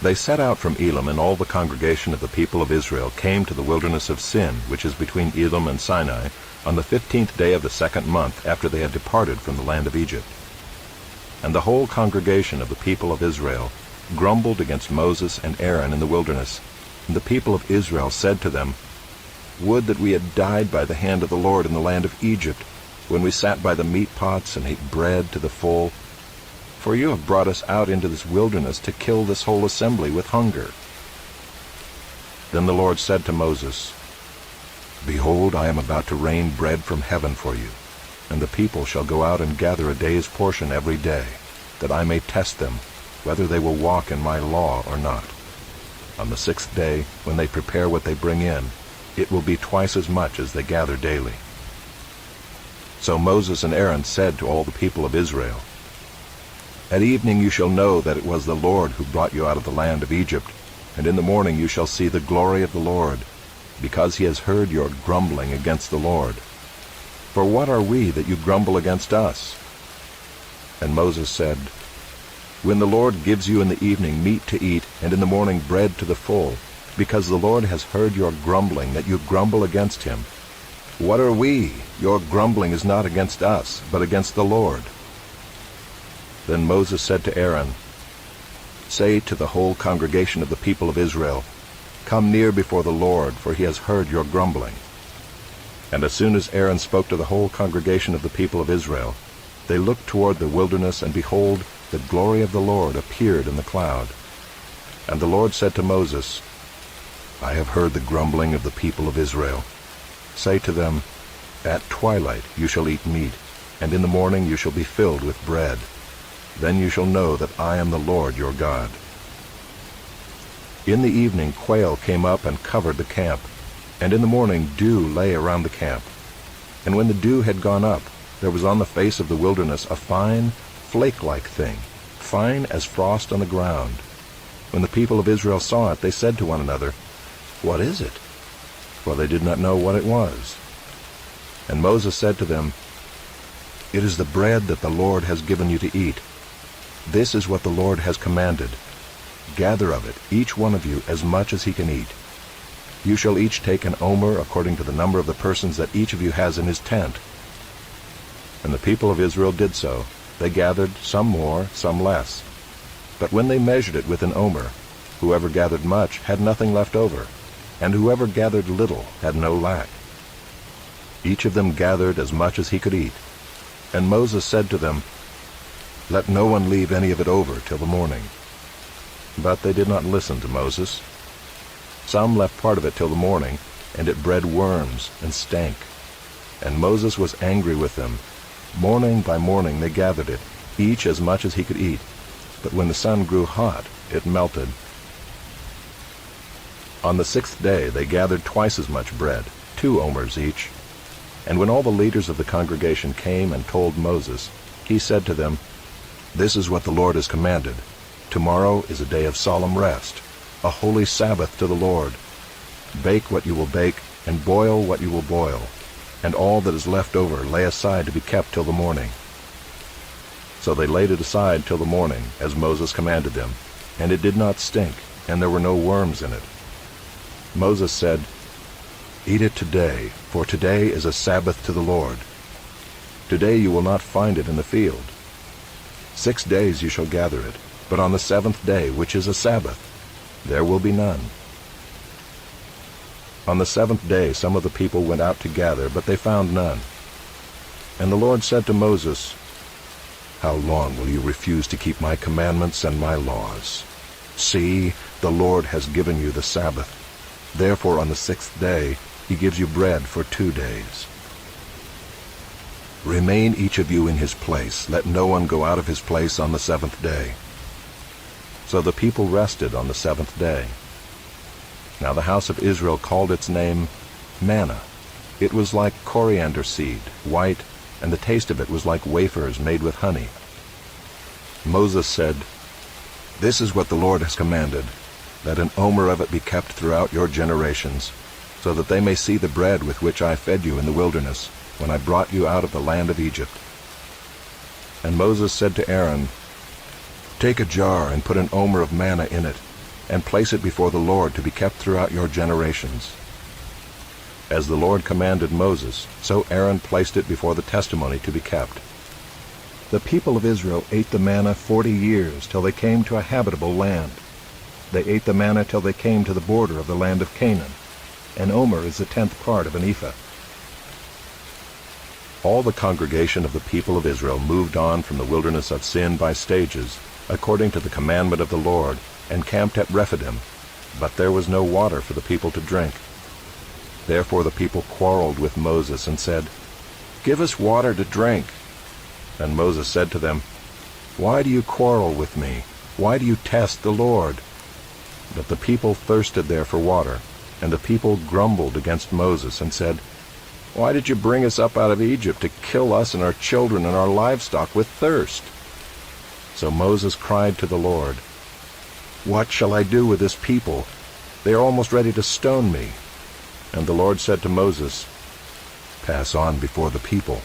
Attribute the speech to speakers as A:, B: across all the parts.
A: They set out from Elim, and all the congregation of the people of Israel came to the wilderness of Sin, which is between Elim and Sinai, on the 15th day of the 2nd month after they had departed from the land of Egypt. And the whole congregation of the people of Israel grumbled against Moses and Aaron in the wilderness. And the people of Israel said to them, "Would that we had died by the hand of the Lord in the land of Egypt, when we sat by the meat pots and ate bread to the full. For you have brought us out into this wilderness to kill this whole assembly with hunger." Then the Lord said to Moses, "Behold, I am about to rain bread from heaven for you, and the people shall go out and gather a day's portion every day, that I may test them, whether they will walk in my law or not. On the 6th day, when they prepare what they bring in, it will be twice as much as they gather daily." So Moses and Aaron said to all the people of Israel, "At evening you shall know that it was the Lord who brought you out of the land of Egypt, and in the morning you shall see the glory of the Lord, because he has heard your grumbling against the Lord. For what are we that you grumble against us?" And Moses said, "When the Lord gives you in the evening meat to eat, and in the morning bread to the full, because the Lord has heard your grumbling, that you grumble against him, what are we? Your grumbling is not against us, but against the Lord." Then Moses said to Aaron, "Say to the whole congregation of the people of Israel, 'Come near before the Lord, for he has heard your grumbling.'" And as soon as Aaron spoke to the whole congregation of the people of Israel, they looked toward the wilderness, and behold, the glory of the Lord appeared in the cloud. And the Lord said to Moses, "I have heard the grumbling of the people of Israel. Say to them, 'At twilight you shall eat meat, and in the morning you shall be filled with bread. Then you shall know that I am the Lord your God.'" In the evening quail came up and covered the camp, and in the morning dew lay around the camp. And when the dew had gone up, there was on the face of the wilderness a fine, flake-like thing, fine as frost on the ground. When the people of Israel saw it, they said to one another, "What is it?" For they did not know what it was. And Moses said to them, "It is the bread that the Lord has given you to eat. This is what the Lord has commanded. Gather of it, each one of you, as much as he can eat. You shall each take an omer according to the number of the persons that each of you has in his tent." And the people of Israel did so. They gathered, some more, some less. But when they measured it with an omer, whoever gathered much had nothing left over, and whoever gathered little had no lack. Each of them gathered as much as he could eat. And Moses said to them, "Let no one leave any of it over till the morning." But they did not listen to Moses. Some left part of it till the morning, and it bred worms and stank. And Moses was angry with them. Morning by morning they gathered it, each as much as he could eat. But when the sun grew hot, it melted. On the 6th day they gathered twice as much bread, 2 omers each. And when all the leaders of the congregation came and told Moses, he said to them, "This is what the Lord has commanded. Tomorrow is a day of solemn rest, a holy Sabbath to the Lord. Bake what you will bake, and boil what you will boil, and all that is left over lay aside to be kept till the morning." So they laid it aside till the morning, as Moses commanded them, and it did not stink, and there were no worms in it. Moses said, "Eat it today, for today is a Sabbath to the Lord. Today you will not find it in the field. 6 days you shall gather it, but on the 7th day, which is a Sabbath, there will be none." On the 7th day some of the people went out to gather, but they found none. And the Lord said to Moses, "How long will you refuse to keep my commandments and my laws? See, the Lord has given you the Sabbath. Therefore on the 6th day he gives you bread for 2 days. Remain each of you in his place. Let no one go out of his place on the 7th day." So the people rested on the 7th day. Now the house of Israel called its name manna. It was like coriander seed, white, and the taste of it was like wafers made with honey. Moses said, "This is what the Lord has commanded. Let an omer of it be kept throughout your generations, so that they may see the bread with which I fed you in the wilderness, when I brought you out of the land of Egypt." And Moses said to Aaron, "Take a jar and put an omer of manna in it, and place it before the Lord to be kept throughout your generations. As the Lord commanded Moses, so Aaron placed it before the testimony to be kept. The people of Israel ate the manna 40 years till they came to a habitable land. They ate the manna till they came to the border of the land of Canaan. An omer is the 10th part of an ephah. All the congregation of the people of Israel moved on from the wilderness of Sin by stages, according to the commandment of the Lord, and camped at Rephidim, but there was no water for the people to drink. Therefore the people quarreled with Moses and said, "Give us water to drink." And Moses said to them, "Why do you quarrel with me? Why do you test the Lord?" But the people thirsted there for water, and the people grumbled against Moses and said, "Why did you bring us up out of Egypt to kill us and our children and our livestock with thirst?" So Moses cried to the Lord, "What shall I do with this people? They are almost ready to stone me." And the Lord said to Moses, "Pass on before the people,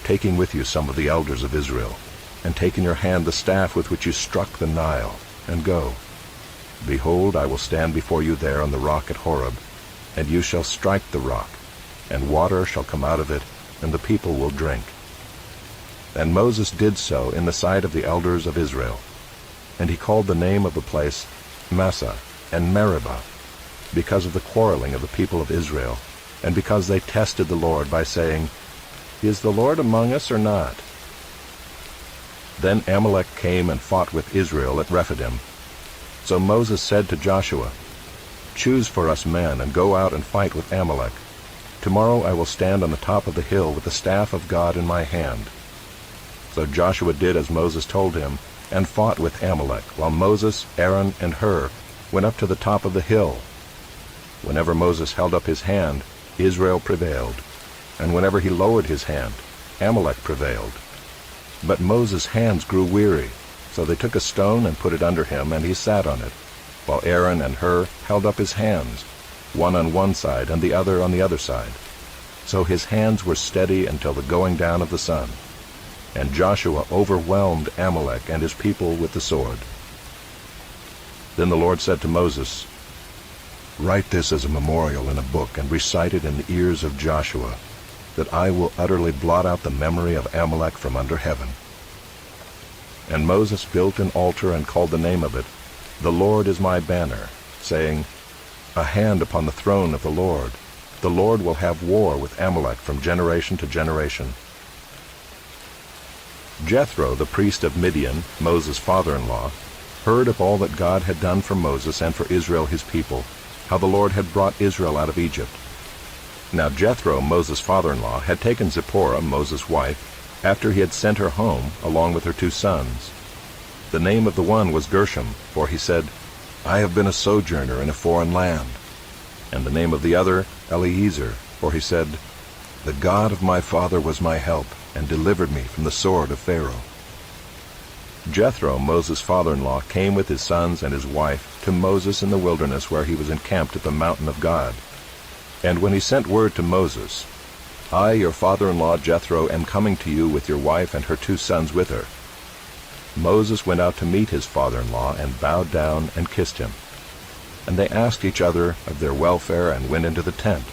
A: taking with you some of the elders of Israel, and take in your hand the staff with which you struck the Nile, and go. Behold, I will stand before you there on the rock at Horeb, and you shall strike the rock, and water shall come out of it, and the people will drink." And Moses did so in the sight of the elders of Israel. And he called the name of the place Massah and Meribah, because of the quarreling of the people of Israel, and because they tested the Lord by saying, "Is the Lord among us or not?" Then Amalek came and fought with Israel at Rephidim. So Moses said to Joshua, "Choose for us men, and go out and fight with Amalek. Tomorrow I will stand on the top of the hill with the staff of God in my hand." So Joshua did as Moses told him, and fought with Amalek, while Moses, Aaron, and Hur went up to the top of the hill. Whenever Moses held up his hand, Israel prevailed, and whenever he lowered his hand, Amalek prevailed. But Moses' hands grew weary, so they took a stone and put it under him, and he sat on it, while Aaron and Hur held up his hands, one on one side and the other on the other side. So his hands were steady until the going down of the sun. And Joshua overwhelmed Amalek and his people with the sword. Then the Lord said to Moses, "Write this as a memorial in a book, and recite it in the ears of Joshua, that I will utterly blot out the memory of Amalek from under heaven." And Moses built an altar and called the name of it, "The Lord is my banner," saying, "A hand upon the throne of the Lord. The Lord will have war with Amalek from generation to generation." Jethro, the priest of Midian, Moses' father-in-law, heard of all that God had done for Moses and for Israel his people, how the Lord had brought Israel out of Egypt. Now Jethro, Moses' father-in-law, had taken Zipporah, Moses' wife, after he had sent her home, along with her 2 sons. The name of the one was Gershom, for he said, "I have been a sojourner in a foreign land." And the name of the other, Eliezer, for he said, "The God of my father was my help, and delivered me from the sword of Pharaoh." Jethro, Moses' father-in-law, came with his sons and his wife to Moses in the wilderness, where he was encamped at the mountain of God. And when he sent word to Moses, "I, your father-in-law Jethro, am coming to you with your wife and her 2 sons with her," Moses went out to meet his father-in-law and bowed down and kissed him. And they asked each other of their welfare and went into the tent.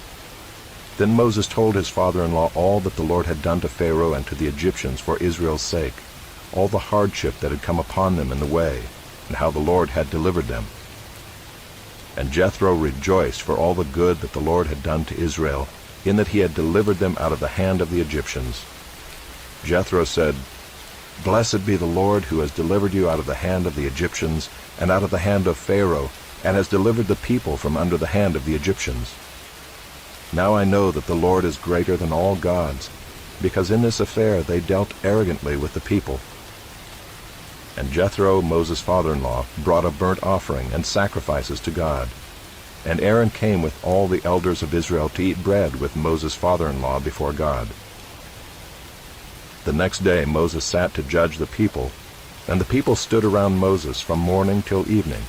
A: Then Moses told his father-in-law all that the Lord had done to Pharaoh and to the Egyptians for Israel's sake, all the hardship that had come upon them in the way, and how the Lord had delivered them. And Jethro rejoiced for all the good that the Lord had done to Israel, in that he had delivered them out of the hand of the Egyptians. Jethro said, "Blessed be the Lord, who has delivered you out of the hand of the Egyptians, and out of the hand of Pharaoh, and has delivered the people from under the hand of the Egyptians. Now I know that the Lord is greater than all gods, because in this affair they dealt arrogantly with the people." And Jethro, Moses' father-in-law, brought a burnt offering and sacrifices to God. And Aaron came with all the elders of Israel to eat bread with Moses' father-in-law before God. The next day Moses sat to judge the people, and the people stood around Moses from morning till evening.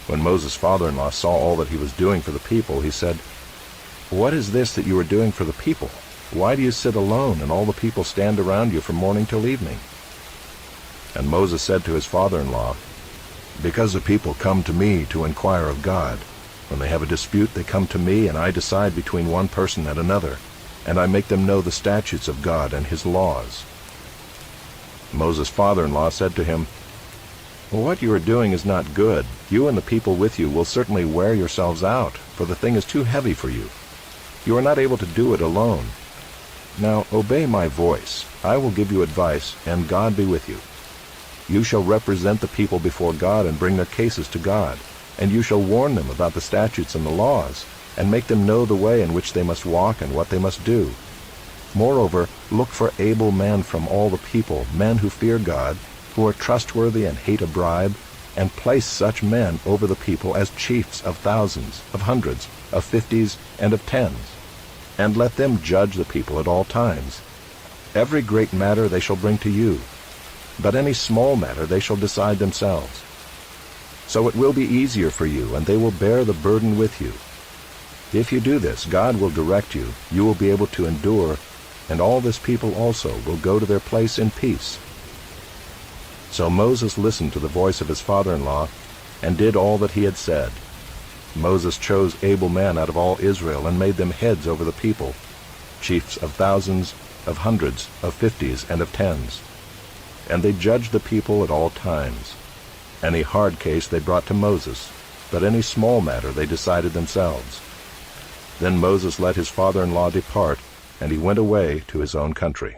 A: When Moses' father-in-law saw all that he was doing for the people, he said, "What is this that you are doing for the people? Why do you sit alone, and all the people stand around you from morning till evening?" And Moses said to his father-in-law, Because the people come to me to inquire of God. When they have a dispute, they come to me, and I decide between one person and another, and I make them know the statutes of God and his laws." Moses' father-in-law said to him, "Well, what you are doing is not good. You and the people with you will certainly wear yourselves out, for the thing is too heavy for you. You are not able to do it alone. Now obey my voice. I will give you advice, and God be with you. You shall represent the people before God and bring their cases to God, and you shall warn them about the statutes and the laws, and make them know the way in which they must walk and what they must do. Moreover, look for able men from all the people, men who fear God, who are trustworthy and hate a bribe, and place such men over the people as chiefs of thousands, of hundreds, of fifties, and of tens. And let them judge the people at all times. Every great matter they shall bring to you, but any small matter they shall decide themselves. So it will be easier for you, and they will bear the burden with you. If you do this, God will direct you, you will be able to endure, and all this people also will go to their place in peace." So Moses listened to the voice of his father-in-law, and did all that he had said. Moses chose able men out of all Israel, and made them heads over the people, chiefs of thousands, of hundreds, of fifties, and of tens. And they judged the people at all times. Any hard case they brought to Moses, but any small matter they decided themselves. Then Moses let his father-in-law depart, and he went away to his own country.